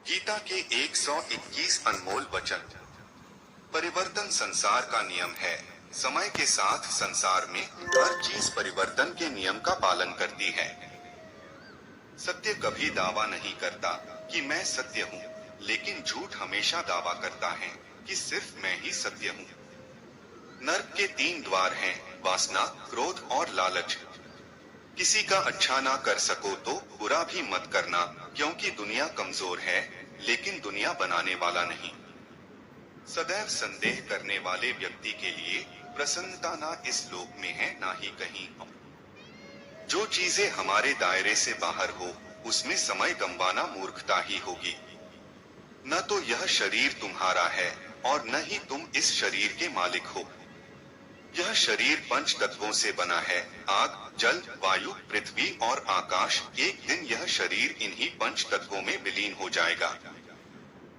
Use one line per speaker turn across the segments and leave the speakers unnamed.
गीता के 121 अनमोल वचन। परिवर्तन संसार का नियम है। समय के साथ संसार में हर चीज परिवर्तन के नियम का पालन करती है। सत्य कभी दावा नहीं करता कि मैं सत्य हूँ, लेकिन झूठ हमेशा दावा करता है कि सिर्फ मैं ही सत्य हूँ। नर्क के 3 द्वार हैं, वासना, क्रोध और लालच। किसी का अच्छा ना कर सको तो बुरा भी मत करना, क्योंकि दुनिया कमजोर है, लेकिन दुनिया बनाने वाला नहीं। सदैव संदेह करने वाले व्यक्ति के लिए प्रसन्नता ना इस लोक में है ना ही कहीं। जो चीजें हमारे दायरे से बाहर हो, उसमें समय गंवाना मूर्खता ही होगी। न तो यह शरीर तुम्हारा है और न ही तुम इस शरीर के मालिक हो। यह शरीर 5 तत्वों से बना है, आग, जल, वायु, पृथ्वी और आकाश। एक दिन यह शरीर इन्हीं 5 तत्वों में विलीन हो जाएगा।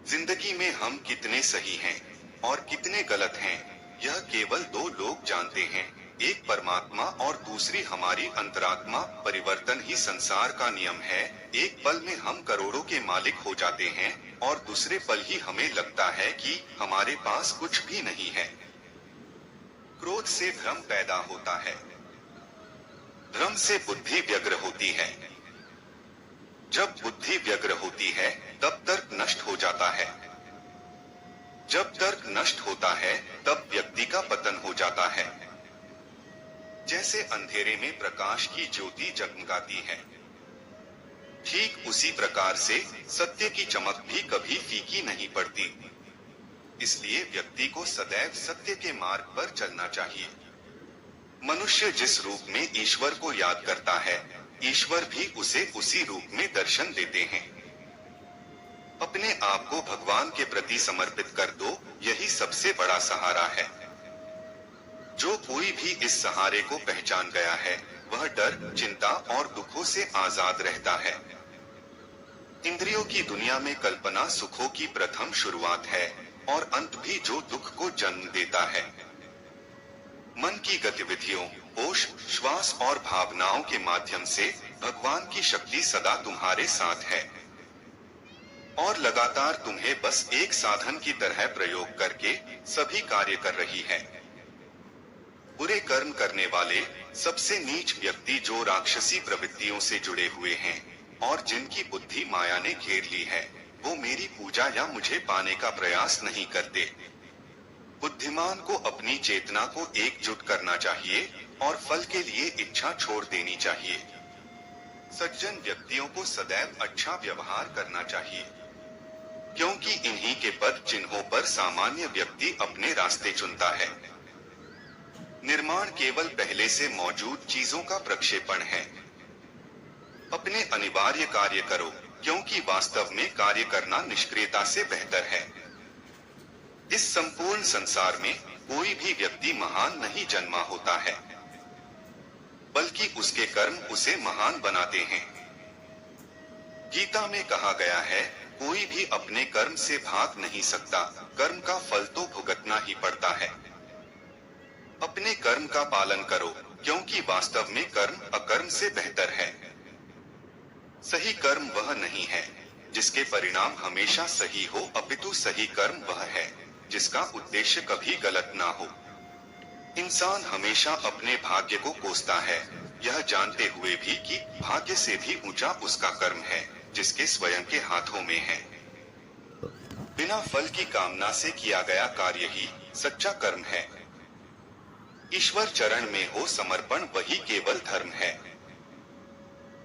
जिंदगी में हम कितने सही हैं और कितने गलत हैं, यह केवल 2 लोग जानते हैं, एक परमात्मा और दूसरी हमारी अंतरात्मा। परिवर्तन ही संसार का नियम है। एक पल में हम करोड़ों के मालिक हो जाते हैं और दूसरे पल ही हमें लगता है कि हमारे पास कुछ भी नहीं है। क्रोध से भ्रम पैदा होता है, भ्रम से बुद्धि व्यग्र होती है। जब बुद्धि व्यग्र होती है तब तर्क नष्ट हो जाता है। जब तर्क नष्ट होता है तब व्यक्ति का पतन हो जाता है। जैसे अंधेरे में प्रकाश की ज्योति जगमगाती है, ठीक उसी प्रकार से सत्य की चमक भी कभी फीकी नहीं पड़ती। इसलिए व्यक्ति को सदैव सत्य के मार्ग पर चलना चाहिए। मनुष्य जिस रूप में ईश्वर को याद करता है, ईश्वर भी उसे उसी रूप में दर्शन देते हैं। अपने आप को भगवान के प्रति समर्पित कर दो, यही सबसे बड़ा सहारा है। जो कोई भी इस सहारे को पहचान गया है, वह डर, चिंता और दुखों से आजाद रहता है। इंद्रियों की दुनिया में कल्पना सुखों की प्रथम शुरुआत है और अंत भी जो दुख को जन्म देता है। मन की गतिविधियों, होश, श्वास और भावनाओं के माध्यम से भगवान की शक्ति सदा तुम्हारे साथ है और लगातार तुम्हें बस एक साधन की तरह प्रयोग करके सभी कार्य कर रही है। बुरे कर्म करने वाले सबसे नीच व्यक्ति जो राक्षसी प्रवृत्तियों से जुड़े हुए हैं और जिनकी बुद्धि माया ने घेर ली है, वो मेरी पूजा या मुझे पाने का प्रयास नहीं करते। बुद्धिमान को अपनी चेतना को एकजुट करना चाहिए और फल के लिए इच्छा छोड़ देनी चाहिए। सज्जन व्यक्तियों को सदैव अच्छा व्यवहार करना चाहिए, क्योंकि इन्हीं के पद चिन्हों पर सामान्य व्यक्ति अपने रास्ते चुनता है। निर्माण केवल पहले से मौजूद चीजों का प्रक्षेपण है। अपने अनिवार्य कार्य करो, क्योंकि वास्तव में कार्य करना निष्क्रियता से बेहतर है। इस संपूर्ण संसार में कोई भी व्यक्ति महान नहीं जन्मा होता है, बल्कि उसके कर्म उसे महान बनाते हैं। गीता में कहा गया है, कोई भी अपने कर्म से भाग नहीं सकता, कर्म का फल तो भुगतना ही पड़ता है। अपने कर्म का पालन करो, क्योंकि वास्तव में कर्म अकर्म से बेहतर है। सही कर्म वह नहीं है जिसके परिणाम हमेशा सही हो, अपितु सही कर्म वह है जिसका उद्देश्य कभी गलत ना हो। इंसान हमेशा अपने भाग्य को कोसता है, यह जानते हुए भी कि भाग्य से भी ऊंचा उसका कर्म है जिसके स्वयं के हाथों में है। बिना फल की कामना से किया गया कार्य ही सच्चा कर्म है। ईश्वर चरण में हो समर्पण वही केवल धर्म है।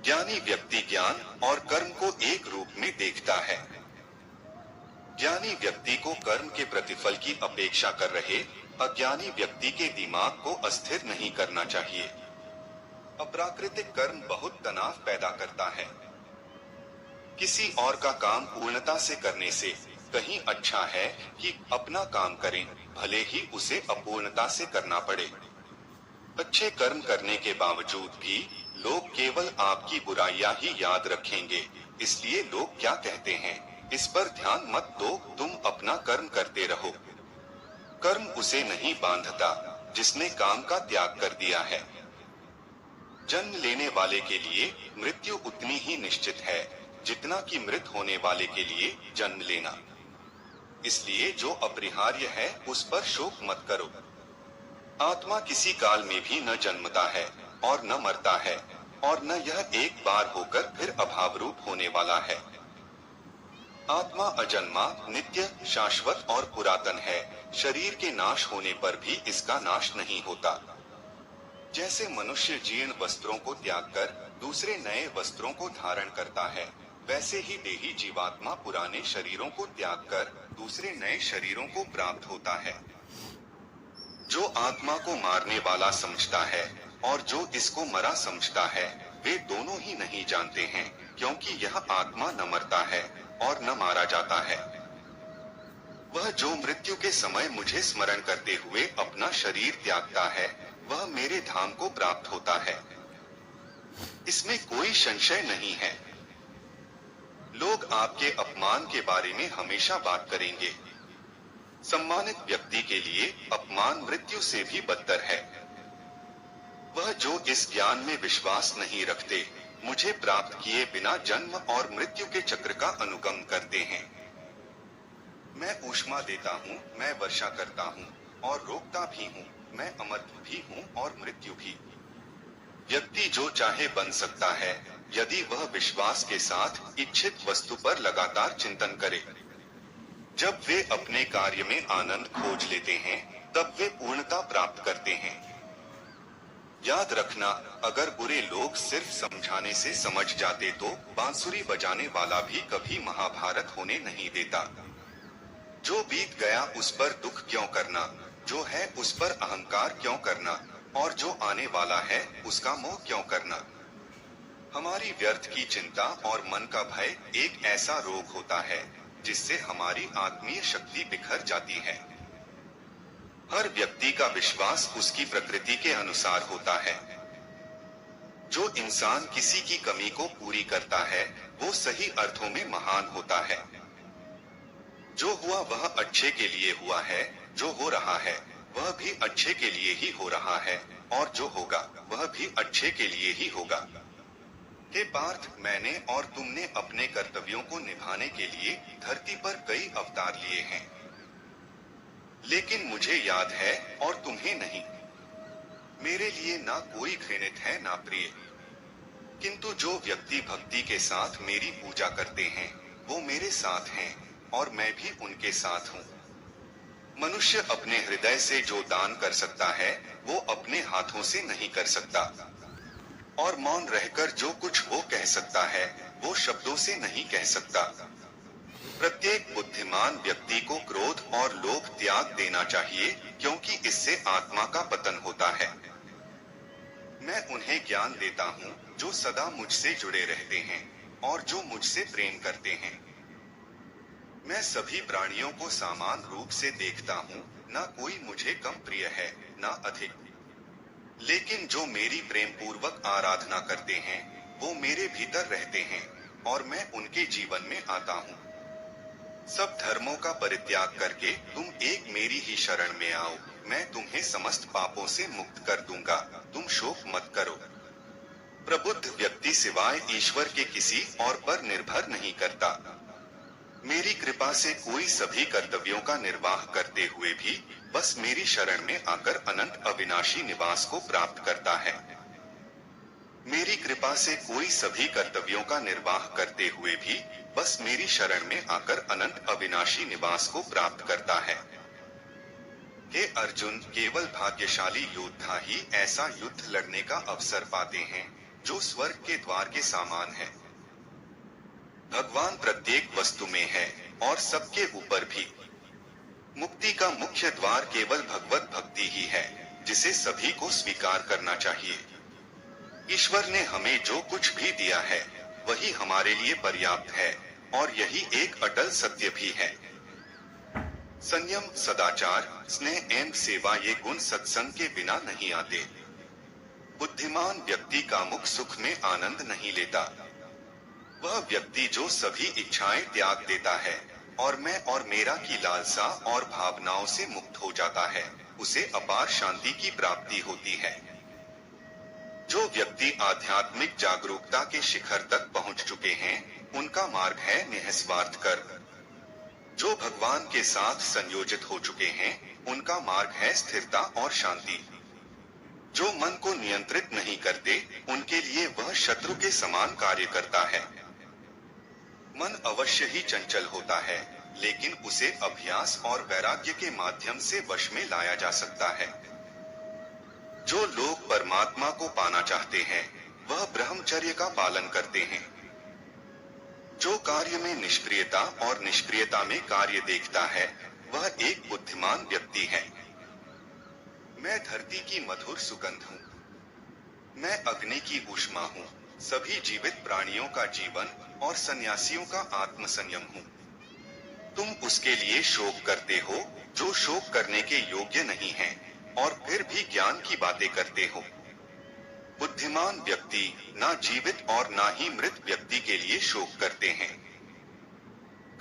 ज्ञानी व्यक्ति ज्ञान और कर्म को एक रूप में देखता है। ज्ञानी व्यक्ति को कर्म के प्रतिफल की अपेक्षा कर रहे अज्ञानी व्यक्ति के दिमाग को अस्थिर नहीं करना चाहिए। अप्राकृतिक कर्म बहुत तनाव पैदा करता है। किसी और का काम पूर्णता से करने से कहीं अच्छा है कि अपना काम करें, भले ही उसे अपूर्णता से करना पड़े। अच्छे कर्म करने के बावजूद भी लोग केवल आपकी बुराइयां ही याद रखेंगे, इसलिए लोग क्या कहते हैं इस पर ध्यान मत दो, तुम अपना कर्म करते रहो। कर्म उसे नहीं बांधता जिसने काम का त्याग कर दिया है। जन्म लेने वाले के लिए मृत्यु उतनी ही निश्चित है जितना कि मृत होने वाले के लिए जन्म लेना। इसलिए जो अपरिहार्य है उस पर शोक मत करो। आत्मा किसी काल में भी न जन्मता है और न मरता है, और न यह एक बार होकर फिर अभाव रूप होने वाला है। आत्मा अजन्मा, नित्य, शाश्वत और पुरातन है। शरीर के नाश होने पर भी इसका नाश नहीं होता। जैसे मनुष्य जीर्ण वस्त्रों को त्याग कर दूसरे नए वस्त्रों को धारण करता है, वैसे ही देही जीवात्मा पुराने शरीरों को त्याग कर दूसरे नए शरीरों को प्राप्त होता है। जो आत्मा को मारने वाला समझता है और जो इसको मरा समझता है, वे दोनों ही नहीं जानते हैं, क्योंकि यह आत्मा न मरता है और न मारा जाता है। वह जो मृत्यु के समय मुझे स्मरण करते हुए अपना शरीर त्यागता है, वह मेरे धाम को प्राप्त होता है। इसमें कोई संशय नहीं है। लोग आपके अपमान के बारे में हमेशा बात करेंगे। सम्मानित व्यक्ति के लिए अपमान मृत्यु से भी बदतर है। वह जो इस ज्ञान में विश्वास नहीं रखते, मुझे प्राप्त किए बिना जन्म और मृत्यु के चक्र का अनुगम करते हैं। मैं ऊष्मा देता हूँ, मैं वर्षा करता हूँ और रोकता भी हूँ, मैं अमर्त्य भी हूँ और मृत्यु भी। व्यक्ति जो चाहे बन सकता है, यदि वह विश्वास के साथ इच्छित वस्तु पर लगातार चिंतन करे। जब वे अपने कार्य में आनंद खोज लेते हैं, तब वे पूर्णता प्राप्त करते हैं। याद रखना, अगर बुरे लोग सिर्फ समझाने से समझ जाते तो बांसुरी बजाने वाला भी कभी महाभारत होने नहीं देता। जो बीत गया उस पर दुख क्यों करना, जो है उस पर अहंकार क्यों करना, और जो आने वाला है उसका मोह क्यों करना। हमारी व्यर्थ की चिंता और मन का भय एक ऐसा रोग होता है जिससे हमारी आत्मीय शक्ति बिखर जाती है। हर व्यक्ति का विश्वास उसकी प्रकृति के अनुसार होता है। जो इंसान किसी की कमी को पूरी करता है, वो सही अर्थों में महान होता है। जो हुआ वह अच्छे के लिए हुआ है, जो हो रहा है वह भी अच्छे के लिए ही हो रहा है, और जो होगा वह भी अच्छे के लिए ही होगा। हे पार्थ, मैंने और तुमने अपने कर्तव्यों को निभाने के लिए धरती पर कई अवतार लिए हैं, लेकिन मुझे याद है और तुम्हें नहीं। मेरे लिए ना कोई घृणित है ना प्रिय, किंतु जो व्यक्ति भक्ति के साथ मेरी पूजा करते हैं, वो मेरे साथ हैं और मैं भी उनके साथ हूँ। मनुष्य अपने हृदय से जो दान कर सकता है, वो अपने हाथों से नहीं कर सकता, और मौन रहकर जो कुछ वो कह सकता है, वो शब्दों से नहीं कह सकता। प्रत्येक बुद्धिमान व्यक्ति को क्रोध और लोभ त्याग देना चाहिए, क्योंकि इससे आत्मा का पतन होता है। मैं उन्हें ज्ञान देता हूँ जो सदा मुझसे जुड़े रहते हैं और जो मुझसे प्रेम करते हैं। मैं सभी प्राणियों को समान रूप से देखता हूँ, ना कोई मुझे कम प्रिय है ना अधिक। लेकिन जो मेरी प्रेम पूर्वक आराधना करते हैं, वो मेरे भीतर रहते हैं और मैं उनके जीवन में आता हूँ। सब धर्मों का परित्याग करके तुम एक मेरी ही शरण में आओ, मैं तुम्हें समस्त पापों से मुक्त कर दूंगा, तुम शोक मत करो। प्रबुद्ध व्यक्ति सिवाय ईश्वर के किसी और पर निर्भर नहीं करता। मेरी कृपा से कोई सभी कर्तव्यों का निर्वाह करते हुए भी बस मेरी शरण में आकर अनंत अविनाशी निवास को प्राप्त करता है। मेरी कृपा से कोई सभी कर्तव्यों का निर्वाह करते हुए भी बस मेरी शरण में आकर अनंत अविनाशी निवास को प्राप्त करता है। हे अर्जुन, केवल भाग्यशाली योद्धा ही ऐसा युद्ध लड़ने का अवसर पाते हैं जो स्वर्ग के द्वार के समान है। भगवान प्रत्येक वस्तु में है और सबके ऊपर भी। मुक्ति का मुख्य द्वार केवल भगवत भक्ति ही है, जिसे सभी को स्वीकार करना चाहिए। ईश्वर ने हमें जो कुछ भी दिया है, वही हमारे लिए पर्याप्त है, और यही एक अटल सत्य भी है। संयम, सदाचार, स्नेह एवं सेवा ये गुण सत्संग के बिना नहीं आते। बुद्धिमान व्यक्ति का मुख सुख में आनंद नहीं लेता। वह व्यक्ति जो सभी इच्छाएं त्याग देता है और मैं और मेरा की लालसा और भावनाओं से मुक्त हो जाता है, उसे अपार शांति की प्राप्ति होती है। जो व्यक्ति आध्यात्मिक जागरूकता के शिखर तक पहुंच चुके हैं, उनका मार्ग है निःस्वार्थ कर्म। जो भगवान के साथ संयोजित हो चुके हैं, उनका मार्ग है स्थिरता और शांति। जो मन को नियंत्रित नहीं करते, उनके लिए वह शत्रु के समान कार्य करता है। मन अवश्य ही चंचल होता है, लेकिन उसे अभ्यास और वैराग्य के माध्यम से वश में लाया जा सकता है। जो लोग परमात्मा को पाना चाहते हैं, वह ब्रह्मचर्य का पालन करते हैं। जो कार्य में निष्क्रियता और निष्क्रियता में कार्य देखता है, वह एक बुद्धिमान व्यक्ति है। मैं धरती की मधुर सुगंध हूँ। मैं अग्नि की ऊष्मा हूँ। सभी जीवित प्राणियों का जीवन और सन्यासियों का आत्मसंयम हूँ। तुम उसके लिए शोक करते हो जो शोक करने के योग्य नहीं है, और फिर भी ज्ञान की बातें करते हो। बुद्धिमान व्यक्ति ना जीवित और ना ही मृत व्यक्ति के लिए शोक करते हैं।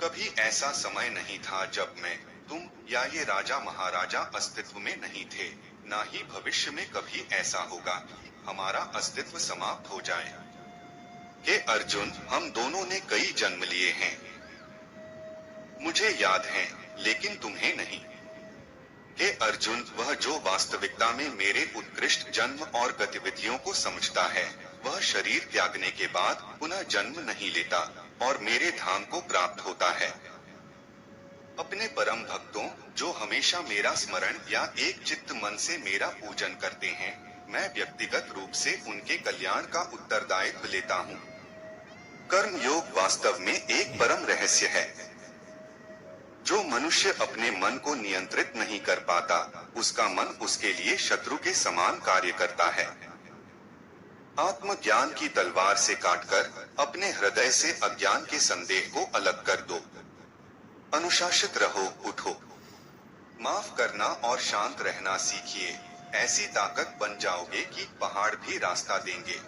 कभी ऐसा समय नहीं था जब मैं, तुम या ये राजा महाराजा अस्तित्व में नहीं थे। ना ही भविष्य में कभी ऐसा होगा कि हमारा अस्तित्व समाप्त हो जाए। हे अर्जुन, हम दोनों ने कई जन्म लिए हैं। मुझे याद है, लेकिन तुम्हें नहीं। हे अर्जुन, वह जो वास्तविकता में मेरे उत्कृष्ट जन्म और गतिविधियों को समझता है, वह शरीर त्यागने के बाद पुनः जन्म नहीं लेता और मेरे धाम को प्राप्त होता है। अपने परम भक्तों, जो हमेशा मेरा स्मरण या एक चित्त मन से मेरा पूजन करते हैं, मैं व्यक्तिगत रूप से उनके कल्याण का उत्तरदायित्व लेता हूँ। कर्म योग वास्तव में एक परम रहस्य है। जो मनुष्य अपने मन को नियंत्रित नहीं कर पाता, उसका मन उसके लिए शत्रु के समान कार्य करता है। आत्मज्ञान की तलवार से काटकर अपने हृदय से अज्ञान के संदेह को अलग कर दो। अनुशासित रहो, उठो। माफ करना और शांत रहना सीखिए। ऐसी ताकत बन जाओगे कि पहाड़ भी रास्ता देंगे।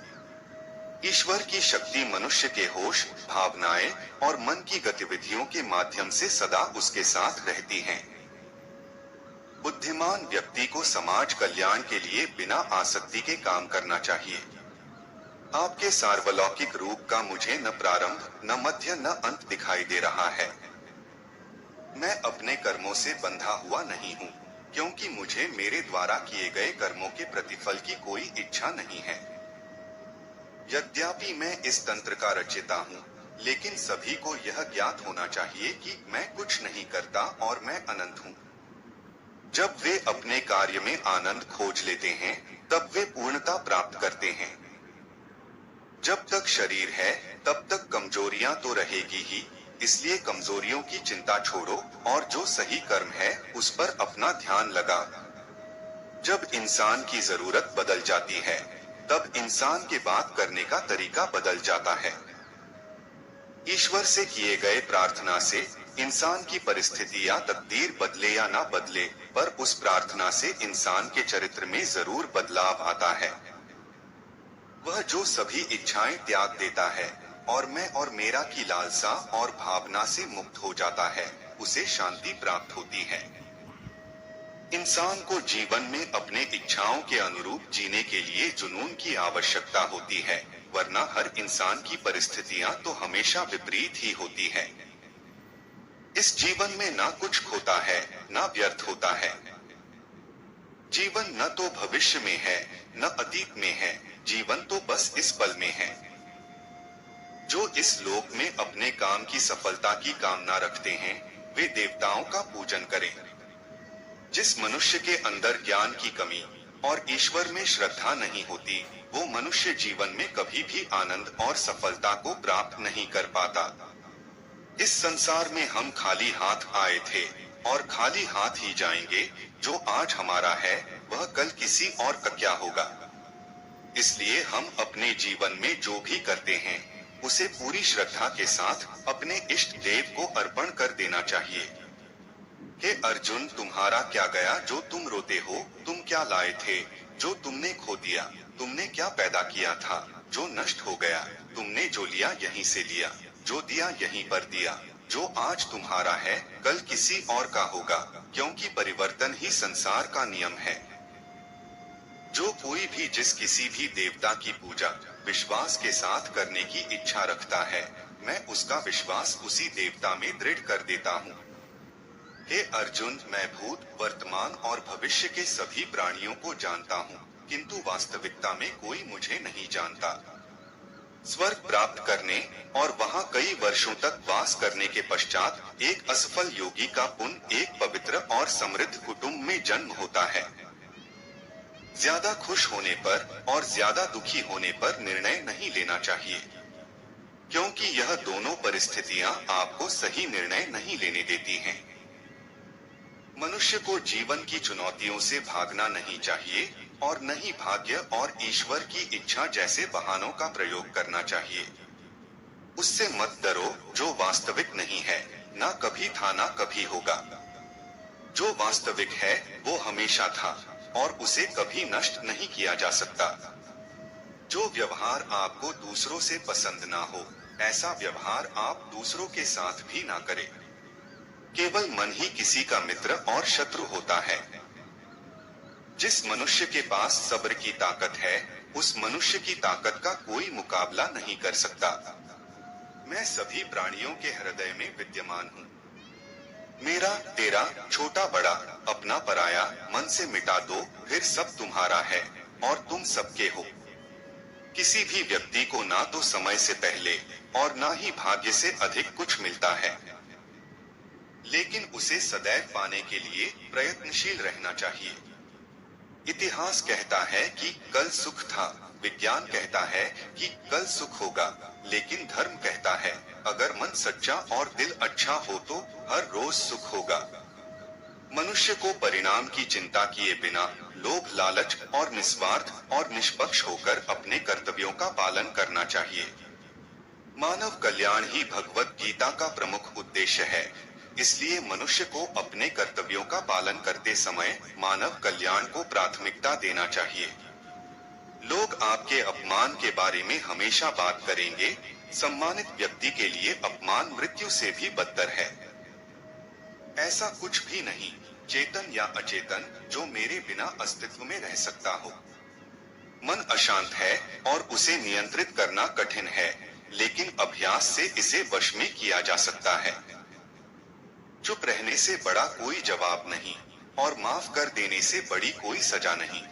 ईश्वर की शक्ति मनुष्य के होश, भावनाएं और मन की गतिविधियों के माध्यम से सदा उसके साथ रहती हैं। बुद्धिमान व्यक्ति को समाज कल्याण के लिए बिना आसक्ति के काम करना चाहिए। आपके सार्वलौकिक रूप का मुझे न प्रारंभ, न मध्य, न अंत दिखाई दे रहा है। मैं अपने कर्मों से बंधा हुआ नहीं हूँ, क्योंकि मुझे मेरे द्वारा किए गए कर्मों के प्रतिफल की कोई इच्छा नहीं है। यद्यपि मैं इस तंत्र का रचयिता हूँ, लेकिन सभी को यह ज्ञात होना चाहिए कि मैं कुछ नहीं करता और मैं अनंत हूँ। जब वे अपने कार्य में आनंद खोज लेते हैं, तब वे पूर्णता प्राप्त करते हैं। जब तक शरीर है, तब तक कमजोरियां तो रहेगी ही, इसलिए कमजोरियों की चिंता छोड़ो और जो सही कर्म है उस पर अपना ध्यान लगा। जब इंसान की जरूरत बदल जाती है, तब इंसान के बात करने का तरीका बदल जाता है। ईश्वर से किए गए प्रार्थना से इंसान की परिस्थिति या तकदीर बदले या ना बदले, पर उस प्रार्थना से इंसान के चरित्र में जरूर बदलाव आता है। वह जो सभी इच्छाएं त्याग देता है और मैं और मेरा की लालसा और भावना से मुक्त हो जाता है, उसे शांति प्राप्त होती है। इंसान को जीवन में अपने इच्छाओं के अनुरूप जीने के लिए जुनून की आवश्यकता होती है, वरना हर इंसान की परिस्थितियां तो हमेशा विपरीत ही होती है। इस जीवन में ना कुछ खोता है, ना व्यर्थ होता है। जीवन न तो भविष्य में है, न अतीत में है, जीवन तो बस इस पल में है। जो इस लोक में अपने काम की सफलता की कामना रखते हैं, वे देवताओं का पूजन करें। जिस मनुष्य के अंदर ज्ञान की कमी और ईश्वर में श्रद्धा नहीं होती, वो मनुष्य जीवन में कभी भी आनंद और सफलता को प्राप्त नहीं कर पाता। इस संसार में हम खाली हाथ आए थे और खाली हाथ ही जाएंगे। जो आज हमारा है, वह कल किसी और का क्या होगा। इसलिए हम अपने जीवन में जो भी करते हैं, उसे पूरी श्रद्धा के साथ अपने इष्ट देव को अर्पण कर देना चाहिए। हे अर्जुन, तुम्हारा क्या गया जो तुम रोते हो? तुम क्या लाए थे जो तुमने खो दिया? तुमने क्या पैदा किया था जो नष्ट हो गया? तुमने जो लिया यहीं से लिया, जो दिया यहीं पर दिया। जो आज तुम्हारा है, कल किसी और का होगा, क्योंकि परिवर्तन ही संसार का नियम है। जो कोई भी जिस किसी भी देवता की पूजा विश्वास के साथ करने की इच्छा रखता है, मैं उसका विश्वास उसी देवता में दृढ़ कर देता हूँ। हे अर्जुन, मैं भूत, वर्तमान और भविष्य के सभी प्राणियों को जानता हूँ, किंतु वास्तविकता में कोई मुझे नहीं जानता। स्वर्ग प्राप्त करने और वहाँ कई वर्षों तक वास करने के पश्चात एक असफल योगी का पुण्य एक पवित्र और समृद्ध कुटुंब में जन्म होता है। ज्यादा खुश होने पर और ज्यादा दुखी होने पर निर्णय नहीं लेना चाहिए, क्योंकि यह दोनों परिस्थितियां आपको सही निर्णय नहीं लेने देती हैं। मनुष्य को जीवन की चुनौतियों से भागना नहीं चाहिए और न ही भाग्य और ईश्वर की इच्छा जैसे बहानों का प्रयोग करना चाहिए। उससे मत डरो जो वास्तविक नहीं है, ना कभी था ना कभी होगा। जो वास्तविक है वो हमेशा था और उसे कभी नष्ट नहीं किया जा सकता। जो व्यवहार आपको दूसरों से पसंद ना हो, ऐसा व्यवहार आप दूसरों के साथ भी ना करें। केवल मन ही किसी का मित्र और शत्रु होता है। जिस मनुष्य के पास सब्र की ताकत है, उस मनुष्य की ताकत का कोई मुकाबला नहीं कर सकता। मैं सभी प्राणियों के हृदय में विद्यमान हूँ। मेरा, तेरा, छोटा बड़ा, अपना पराया मन से मिटा दो, फिर सब तुम्हारा है और तुम सबके हो। किसी भी व्यक्ति को ना तो समय से पहले और ना ही भाग्य से अधिक कुछ मिलता है, लेकिन उसे सदैव पाने के लिए प्रयत्नशील रहना चाहिए। इतिहास कहता है कि कल सुख था, विज्ञान कहता है कि कल सुख होगा, लेकिन धर्म कहता है अगर मन सच्चा और दिल अच्छा हो तो हर रोज सुख होगा। मनुष्य को परिणाम की चिंता किए बिना लोभ, लालच और निस्वार्थ और निष्पक्ष होकर अपने कर्तव्यों का पालन करना चाहिए। मानव कल्याण ही भगवत गीता का प्रमुख उद्देश्य है, इसलिए मनुष्य को अपने कर्तव्यों का पालन करते समय मानव कल्याण को प्राथमिकता देना चाहिए। लोग आपके अपमान के बारे में हमेशा बात करेंगे। सम्मानित व्यक्ति के लिए अपमान मृत्यु से भी बदतर है। ऐसा कुछ भी नहीं, चेतन या अचेतन, जो मेरे बिना अस्तित्व में रह सकता हो। मन अशांत है और उसे नियंत्रित करना कठिन है, लेकिन अभ्यास से इसे वश में किया जा सकता है। चुप रहने से बड़ा कोई जवाब नहीं और माफ कर देने से बड़ी कोई सजा नहीं।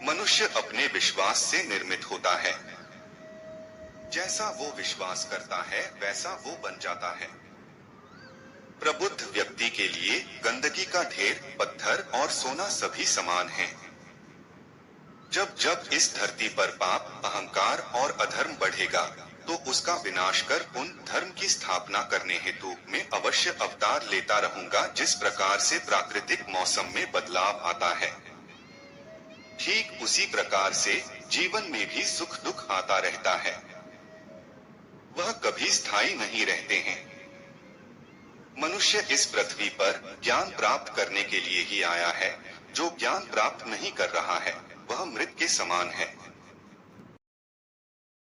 मनुष्य अपने विश्वास से निर्मित होता है। जैसा वो विश्वास करता है वैसा वो बन जाता है। प्रबुद्ध व्यक्ति के लिए गंदगी का ढेर, पत्थर और सोना सभी समान हैं। जब जब इस धरती पर पाप, अहंकार और अधर्म बढ़ेगा तो उसका विनाश कर पुण्य, धर्म की स्थापना करने हेतु मैं अवश्य अवतार लेता रहूंगा। जिस प्रकार से प्राकृतिक मौसम में बदलाव आता है, ठीक उसी प्रकार से जीवन में भी सुख दुख आता रहता है। वह कभी स्थायी नहीं रहते हैं। मनुष्य इस पृथ्वी पर ज्ञान प्राप्त करने के लिए ही आया है। जो ज्ञान प्राप्त नहीं कर रहा है वह मृत के समान है।